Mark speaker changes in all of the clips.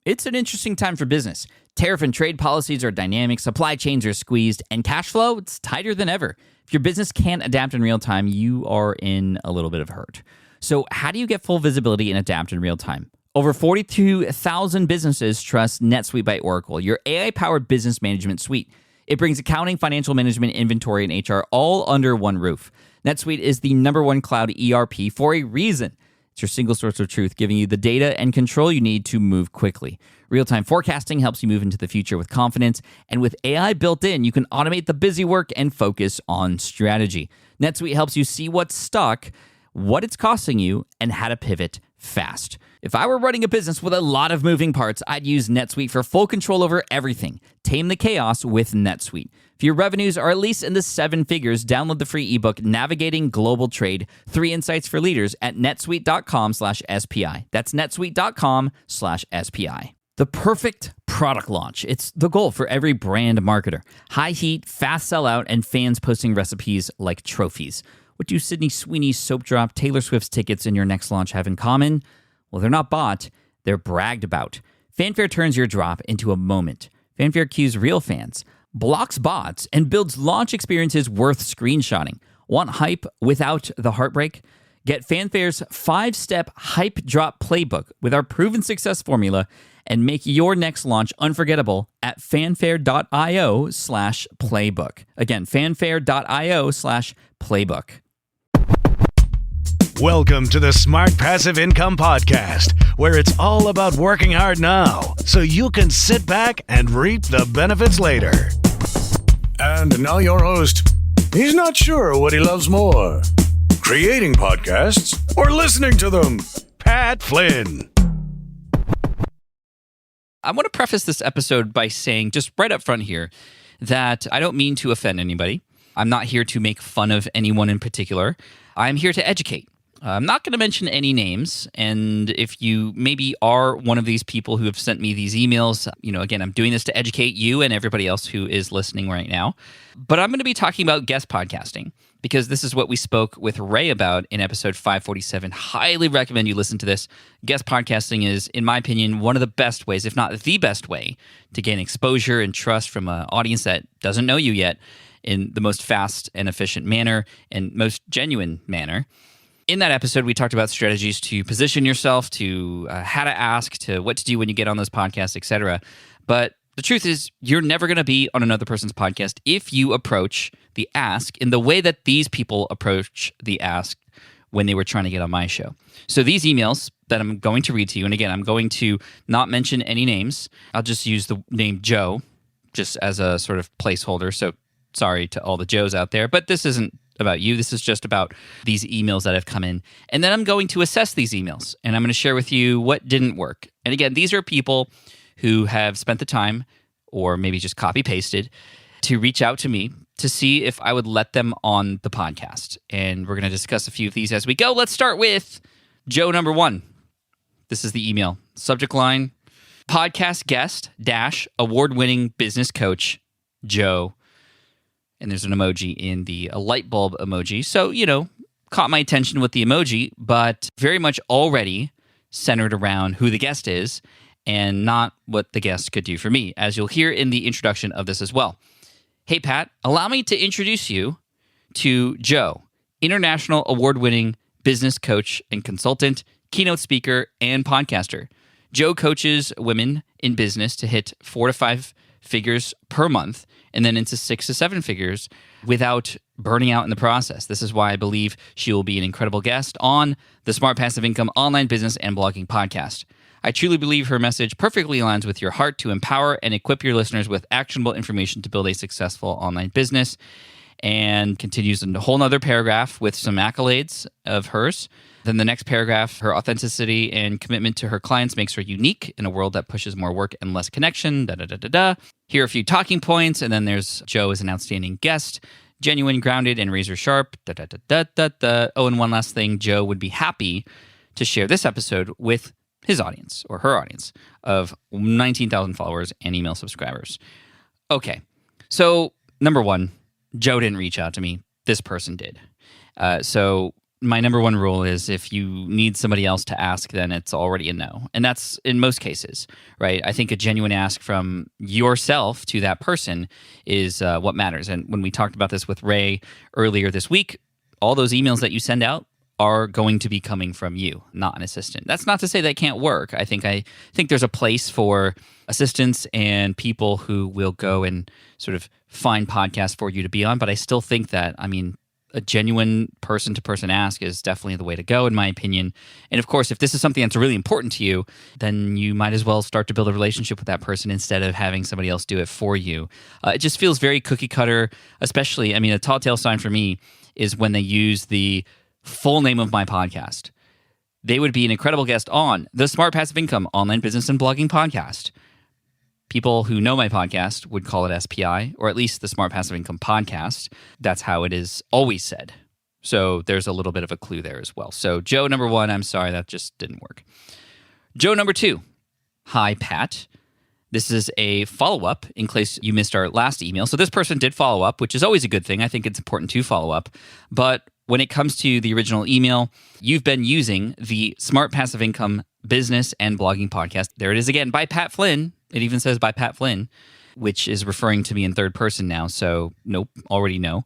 Speaker 1: It's an interesting time for business. Tariff and trade policies are dynamic, supply chains are squeezed, and cash flow, it's tighter than ever. If your business can't adapt in real time, you are in a little bit of hurt. So how do you get full visibility and adapt in real time? Over 42,000 businesses trust NetSuite by Oracle, your AI-powered business management suite. It brings accounting, financial management, inventory, and HR all under one roof. NetSuite is the #1 cloud ERP for a reason. It's your single source of truth, giving you the data and control you need to move quickly. Real-time forecasting helps you move into the future with confidence, and with AI built in, you can automate the busy work and focus on strategy. NetSuite helps you see what's stuck, what it's costing you, and how to pivot fast. If I were running a business with a lot of moving parts, I'd use NetSuite for full control over everything. Tame the chaos with NetSuite. If your revenues are at least in the 7 figures, download the free ebook, Navigating Global Trade, 3 Insights for Leaders at netsuite.com/SPI. That's netsuite.com/SPI. The perfect product launch. It's the goal for every brand marketer. High heat, fast sellout, and fans posting recipes like trophies. What do Sydney Sweeney's soap drop, Taylor Swift's tickets, and your next launch have in common? Well, they're not bought, they're bragged about. Fanfare turns your drop into a moment. Fanfare cues real fans, blocks bots, and builds launch experiences worth screenshotting. Want hype without the heartbreak? Get Fanfare's 5-step hype drop playbook with our proven success formula and make your next launch unforgettable at fanfare.io/playbook. Again, fanfare.io/playbook.
Speaker 2: Welcome to the Smart Passive Income Podcast, where it's all about working hard now so you can sit back and reap the benefits later.
Speaker 3: And now your host. He's not sure what he loves more, creating podcasts or listening to them,
Speaker 2: Pat Flynn.
Speaker 1: I want to preface this episode by saying, just right up front here, that I don't mean to offend anybody. I'm not here to make fun of anyone in particular. I'm here to educate. I'm not going to mention any names, and if you maybe are one of these people who have sent me these emails, again, I'm doing this to educate you and everybody else who is listening right now. But I'm going to be talking about guest podcasting, because this is what we spoke with Ray about in episode 547. Highly recommend you listen to this. Guest podcasting is, in my opinion, one of the best ways, if not the best way, to gain exposure and trust from an audience that doesn't know you yet in the most fast and efficient manner and most genuine manner. In that episode, we talked about strategies to position yourself, to how to ask, to what to do when you get on those podcasts, etc. But the truth is, you're never going to be on another person's podcast if you approach the ask in the way that these people approach the ask when they were trying to get on my show. So these emails that I'm going to read to you, and again, I'm going to not mention any names. I'll just use the name Joe just as a sort of placeholder. So sorry to all the Joes out there, but this isn't about you. This is just about these emails that have come in. And then I'm going to assess these emails, and I'm going to share with you what didn't work. And again, these are people who have spent the time, or maybe just copy-pasted, to reach out to me to see if I would let them on the podcast. And we're going to discuss a few of these as we go. Let's start with Joe number 1. This is the email. Subject line, podcast guest -- award-winning business coach, Joe. And there's an emoji in the light bulb emoji. So, caught my attention with the emoji, but very much already centered around who the guest is and not what the guest could do for me, as you'll hear in the introduction of this as well. Hey, Pat, allow me to introduce you to Joe, international award-winning business coach and consultant, keynote speaker, and podcaster. Joe coaches women in business to hit 4 to 5 figures per month and then into 6 to 7 figures without burning out in the process. This is why I believe she will be an incredible guest on the Smart Passive Income online business and blogging podcast. I truly believe her message perfectly aligns with your heart to empower and equip your listeners with actionable information to build a successful online business, and continues in a whole nother paragraph with some accolades of hers. Then the next paragraph, her authenticity and commitment to her clients makes her unique in a world that pushes more work and less connection, Here are a few talking points, and then there's Joe as an outstanding guest, genuine, grounded, and razor sharp, Oh, and one last thing, Joe would be happy to share this episode with his audience, or her audience, of 19,000 followers and email subscribers. Okay, so number 1, Joe didn't reach out to me. This person did. So my number one rule is if you need somebody else to ask, then it's already a no. And that's in most cases, right? I think a genuine ask from yourself to that person is what matters. And when we talked about this with Ray earlier this week, all those emails that you send out are going to be coming from you, not an assistant. That's not to say that can't work. I think there's a place for assistants and people who will go and sort of find podcasts for you to be on. But I still think that, a genuine person-to-person ask is definitely the way to go, in my opinion. And of course, if this is something that's really important to you, then you might as well start to build a relationship with that person instead of having somebody else do it for you. It just feels very cookie-cutter, especially, a tall tale sign for me is when they use the full name of my podcast. They would be an incredible guest on the Smart Passive Income Online Business and Blogging Podcast. People who know my podcast would call it SPI, or at least the Smart Passive Income Podcast. That's how it is always said. So there's a little bit of a clue there as well. So Joe number 1, I'm sorry, that just didn't work. Joe number 2, hi, Pat. This is a follow-up in case you missed our last email. So this person did follow up, which is always a good thing. I think it's important to follow up. But when it comes to the original email, you've been using the Smart Passive Income Business and Blogging Podcast. There it is again, by Pat Flynn. It even says by Pat Flynn, which is referring to me in third person now. So nope, already no.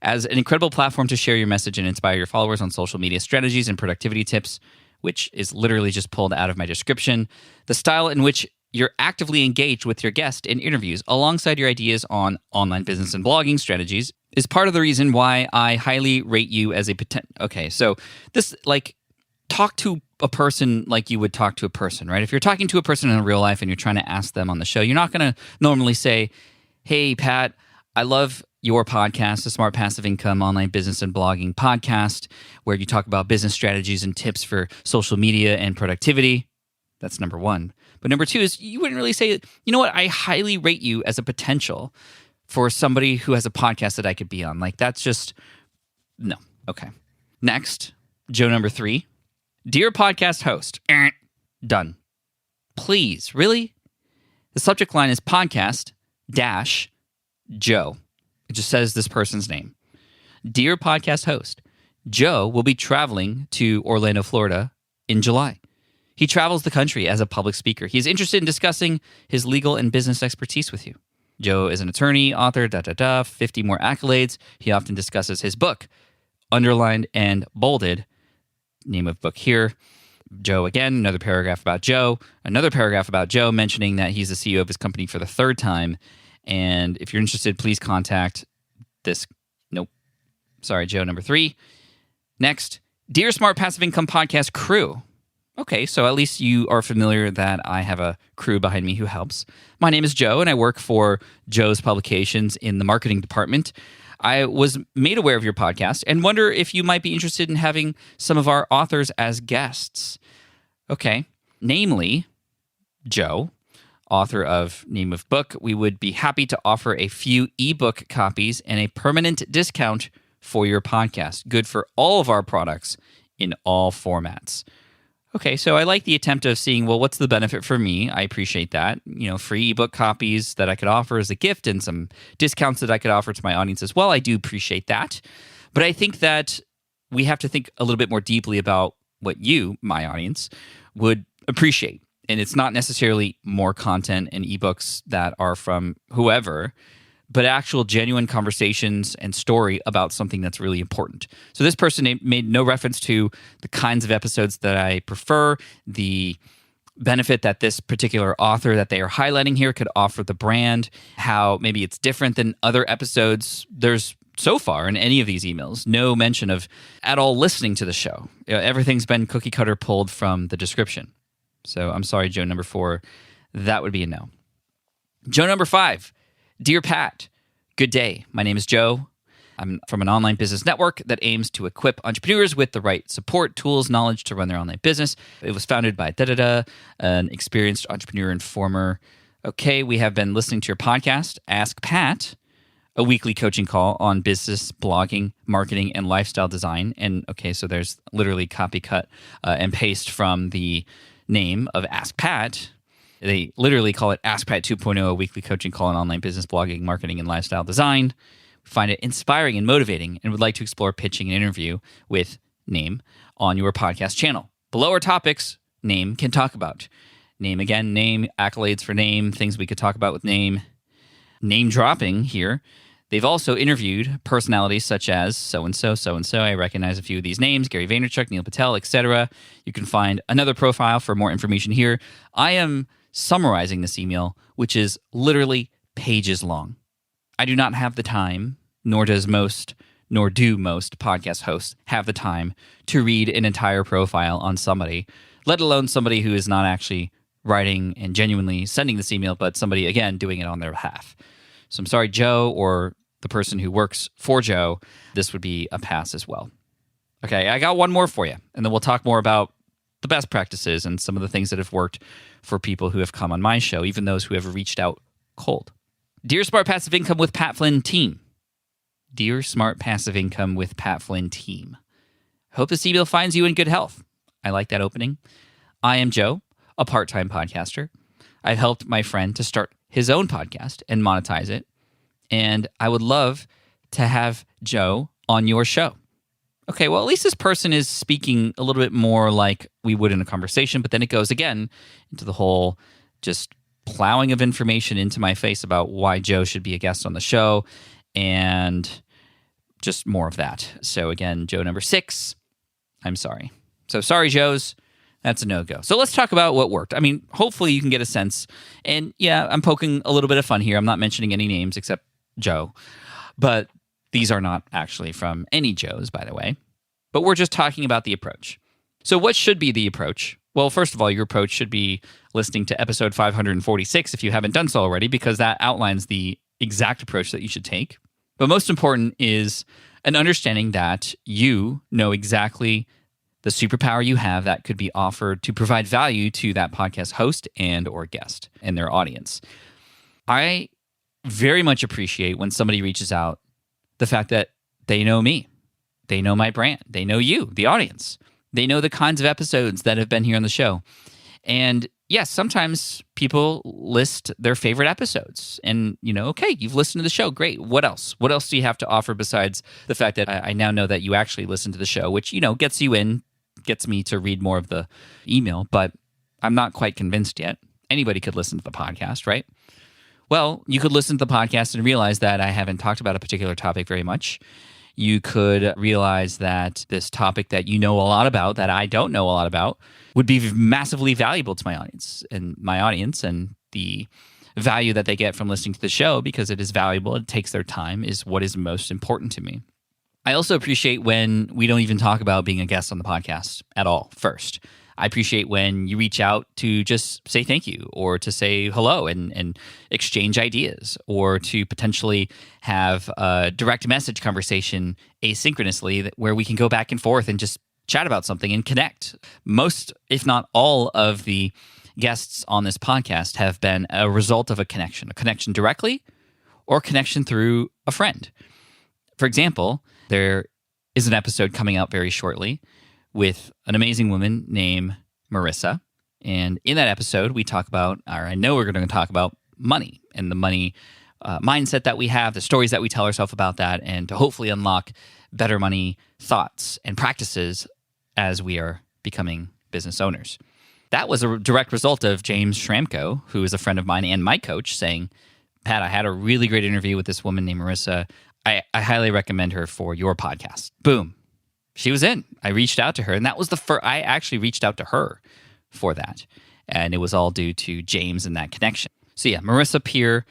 Speaker 1: As an incredible platform to share your message and inspire your followers on social media strategies and productivity tips, which is literally just pulled out of my description. The style in which you're actively engaged with your guest in interviews alongside your ideas on online business and blogging strategies is part of the reason why I highly rate you as a potential. Okay, so this, talk to a person like you would talk to a person, right? If you're talking to a person in real life and you're trying to ask them on the show, you're not going to normally say, hey, Pat, I love your podcast, the Smart Passive Income Online Business and Blogging Podcast, where you talk about business strategies and tips for social media and productivity. That's number 1. But number 2 is you wouldn't really say, you know what, I highly rate you as a potential for somebody who has a podcast that I could be on. That's just, no. Okay. Next, Joe number 3. Dear podcast host, done. Please, really? The subject line is podcast dash Joe. It just says this person's name. Dear podcast host, Joe will be traveling to Orlando, Florida in July. He travels the country as a public speaker. He is interested in discussing his legal and business expertise with you. Joe is an attorney, author, 50 more accolades. He often discusses his book, underlined and bolded. Name of book here. Joe again, another paragraph about Joe. Another paragraph about Joe mentioning that he's the CEO of his company for the 3rd time. And if you're interested, please contact this. Nope. Sorry, Joe number 3. Next, Dear Smart Passive Income Podcast crew. Okay, so at least you are familiar that I have a crew behind me who helps. My name is Joe, and I work for Joe's Publications in the marketing department. I was made aware of your podcast and wonder if you might be interested in having some of our authors as guests. Okay, namely, Joe, author of Name of Book. We would be happy to offer a few ebook copies and a permanent discount for your podcast. Good for all of our products in all formats. Okay, so I like the attempt of seeing, well, what's the benefit for me? I appreciate that. Free ebook copies that I could offer as a gift and some discounts that I could offer to my audience as well. I do appreciate that. But I think that we have to think a little bit more deeply about what you, my audience, would appreciate. And it's not necessarily more content and ebooks that are from whoever, but actual genuine conversations and story about something that's really important. So this person made no reference to the kinds of episodes that I prefer, the benefit that this particular author that they are highlighting here could offer the brand, how maybe it's different than other episodes. There's so far in any of these emails, no mention of at all listening to the show. Everything's been cookie cutter pulled from the description. So I'm sorry, Joe number 4, that would be a no. Joe number 5. Dear Pat, good day. My name is Joe. I'm from an online business network that aims to equip entrepreneurs with the right support, tools, knowledge to run their online business. It was founded by an experienced entrepreneur and former. Okay, we have been listening to your podcast, Ask Pat, a weekly coaching call on business, blogging, marketing, and lifestyle design. And okay, so there's literally copy, cut, and paste from the name of Ask Pat. They literally call it Ask Pat 2.0, a weekly coaching call on online business, blogging, marketing, and lifestyle design. We find it inspiring and motivating and would like to explore pitching an interview with name on your podcast channel. Below are topics name can talk about. Name again, name, accolades for name, things we could talk about with name. Name dropping here. They've also interviewed personalities such as so-and-so, so-and-so. I recognize a few of these names, Gary Vaynerchuk, Neil Patel, etc. You can find another profile for more information here. I am summarizing this email, which is literally pages long. I do not have the time, nor do most podcast hosts have the time to read an entire profile on somebody, let alone somebody who is not actually writing and genuinely sending this email, but somebody, again, doing it on their behalf. So I'm sorry, Joe, or the person who works for Joe, this would be a pass as well. Okay, I got one more for you, and then we'll talk more about the best practices and some of the things that have worked for people who have come on my show, even those who have reached out cold. Dear Smart Passive Income with Pat Flynn team. Dear Smart Passive Income with Pat Flynn team. Hope this email finds you in good health. I like that opening. I am Joe, a part-time podcaster. I've helped my friend to start his own podcast and monetize it. And I would love to have Joe on your show. Okay, well, at least this person is speaking a little bit more like we would in a conversation, but then it goes again into the whole just plowing of information into my face about why Joe should be a guest on the show and just more of that. So again, Joe number 6, I'm sorry. So sorry, Joes. That's a no-go. So let's talk about what worked. I mean, hopefully you can get a sense. And yeah, I'm poking a little bit of fun here. I'm not mentioning any names except Joe. But these are not actually from any Joes, by the way. But we're just talking about the approach. So what should be the approach? Well, first of all, your approach should be listening to episode 546 if you haven't done so already, because that outlines the exact approach that you should take. But most important is an understanding that you know exactly the superpower you have that could be offered to provide value to that podcast host and or guest and their audience. I very much appreciate when somebody reaches out the fact that they know me. They know my brand. They know you, the audience. They know the kinds of episodes that have been here on the show. And yes, sometimes people list their favorite episodes. And, okay, you've listened to the show. Great. What else? What else do you have to offer besides the fact that I now know that you actually listen to the show, which, gets you in, gets me to read more of the email, but I'm not quite convinced yet. Anybody could listen to the podcast, right? Well, you could listen to the podcast and realize that I haven't talked about a particular topic very much. You could realize that this topic that you know a lot about, that I don't know a lot about, would be massively valuable to my audience and the value that they get from listening to the show, because it is valuable, it takes their time, is what is most important to me. I also appreciate when we don't even talk about being a guest on the podcast at all first. I appreciate when you reach out to just say thank you, or to say hello and exchange ideas, or to potentially have a direct message conversation asynchronously where we can go back and forth and just chat about something and connect. Most, if not all, of the guests on this podcast have been a result of a connection directly or connection through a friend. For example, there is an episode coming out very shortly with an amazing woman named Marissa. And in that episode, we talk about, or I know we're going to talk about money and the money mindset that we have, the stories that we tell ourselves about that, and to hopefully unlock better money thoughts and practices as we are becoming business owners. That was a direct result of James Schramko, who is a friend of mine and my coach, saying, Pat, I had a really great interview with this woman named Marissa. I highly recommend her for your podcast. Boom. She was in. I reached out to her, and that was the first. I actually reached out to her for that, and it was all due to James and that connection. So yeah, Marissa Peer,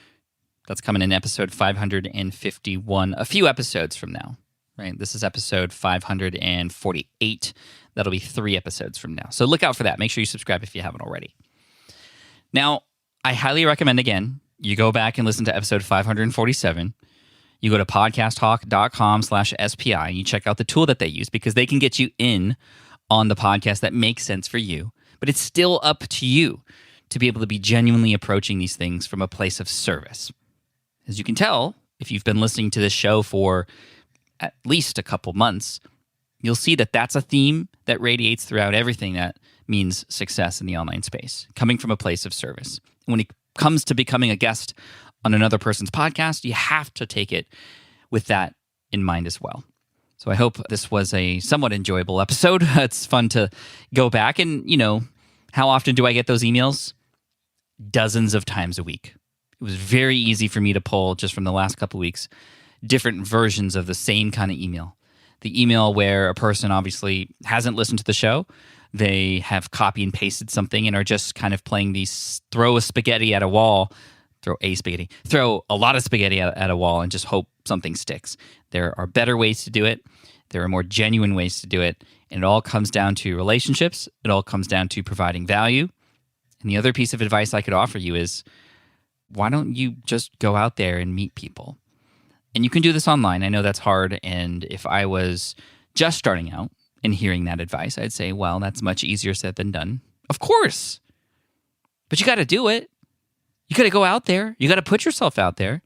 Speaker 1: that's coming in episode 551, a few episodes from now, right? This is episode 548. That'll be 3 episodes from now. So look out for that. Make sure you subscribe if you haven't already. Now, I highly recommend, again, you go back and listen to episode 547. You go to podcasthawk.com/SPI and you check out the tool that they use, because they can get you in on the podcast that makes sense for you. But it's still up to you to be able to be genuinely approaching these things from a place of service. As you can tell, if you've been listening to this show for at least a couple months, you'll see that that's a theme that radiates throughout everything that means success in the online space, coming from a place of service. When it comes to becoming a guest on another person's podcast, you have to take it with that in mind as well. So I hope this was a somewhat enjoyable episode. It's fun to go back and, how often do I get those emails? Dozens of times a week. It was very easy for me to pull just from the last couple of weeks different versions of the same kind of email. The email where a person obviously hasn't listened to the show. They have copy and pasted something and are just kind of playing these throw a lot of spaghetti at a wall at a wall and just hope something sticks. There are better ways to do it. There are more genuine ways to do it. And it all comes down to relationships. It all comes down to providing value. And the other piece of advice I could offer you is, why don't you just go out there and meet people? And you can do this online. I know that's hard. And if I was just starting out and hearing that advice, I'd say, well, that's much easier said than done. Of course. But you got to do it. You got to go out there. You got to put yourself out there.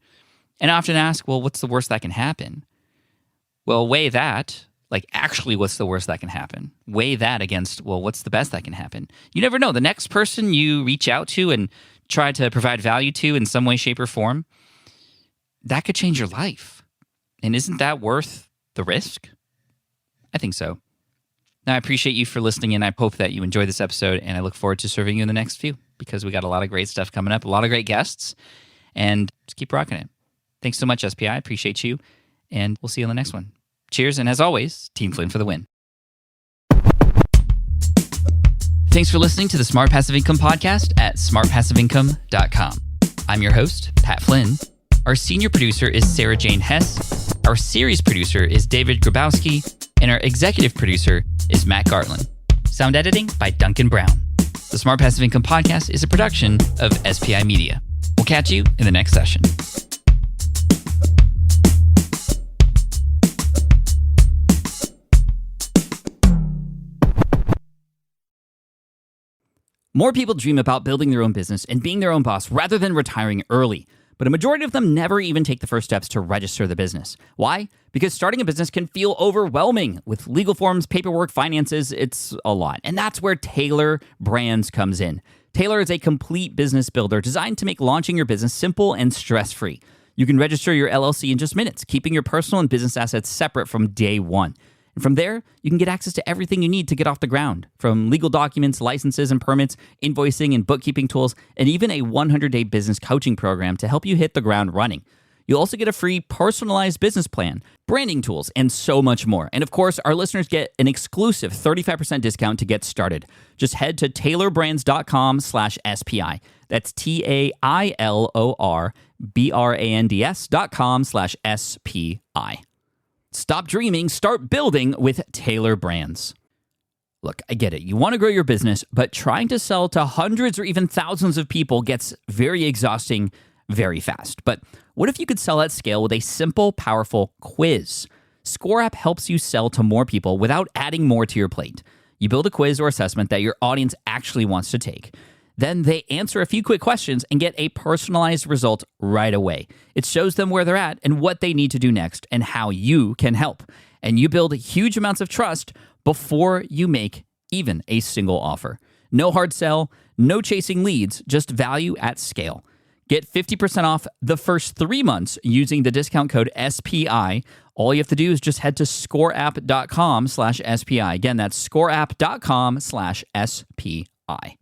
Speaker 1: And I often ask, well, what's the worst that can happen? Well, weigh that. Like, actually, what's the worst that can happen? Weigh that against, well, what's the best that can happen? You never know. The next person you reach out to and try to provide value to in some way, shape, or form, that could change your life. And isn't that worth the risk? I think so. Now, I appreciate you for listening, and I hope that you enjoyed this episode, and I look forward to serving you in the next few, because we got a lot of great stuff coming up, a lot of great guests, and just keep rocking it. Thanks so much, SPI. I appreciate you, and we'll see you on the next one. Cheers, and as always, Team Flynn for the win. Thanks for listening to the Smart Passive Income Podcast at smartpassiveincome.com. I'm your host, Pat Flynn. Our senior producer is Sarah Jane Hess. Our series producer is David Grabowski. And our executive producer is Matt Gartland. Sound editing by Duncan Brown. The Smart Passive Income Podcast is a production of SPI Media. We'll catch you in the next session. More people dream about building their own business and being their own boss rather than retiring early. But a majority of them never even take the first steps to register the business. Why? Because starting a business can feel overwhelming. With legal forms, paperwork, finances, it's a lot. And that's where Taylor Brands comes in. Taylor is a complete business builder designed to make launching your business simple and stress-free. You can register your LLC in just minutes, keeping your personal and business assets separate from day one. And from there, you can get access to everything you need to get off the ground, from legal documents, licenses and permits, invoicing and bookkeeping tools, and even a 100-day business coaching program to help you hit the ground running. You'll also get a free personalized business plan, branding tools, and so much more. And of course, our listeners get an exclusive 35% discount to get started. Just head to taylorbrands.com/SPI. That's TAILORBRANDS.com/SPI. Stop dreaming, start building with Taylor Brands. Look, I get it. You want to grow your business, but trying to sell to hundreds or even thousands of people gets very exhausting very fast. But what if you could sell at scale with a simple, powerful quiz? ScoreApp helps you sell to more people without adding more to your plate. You build a quiz or assessment that your audience actually wants to take. Then they answer a few quick questions and get a personalized result right away. It shows them where they're at and what they need to do next and how you can help. And you build huge amounts of trust before you make even a single offer. No hard sell, no chasing leads, just value at scale. Get 50% off the first 3 months using the discount code SPI. All you have to do is just head to scoreapp.com/SPI. Again, that's scoreapp.com/SPI.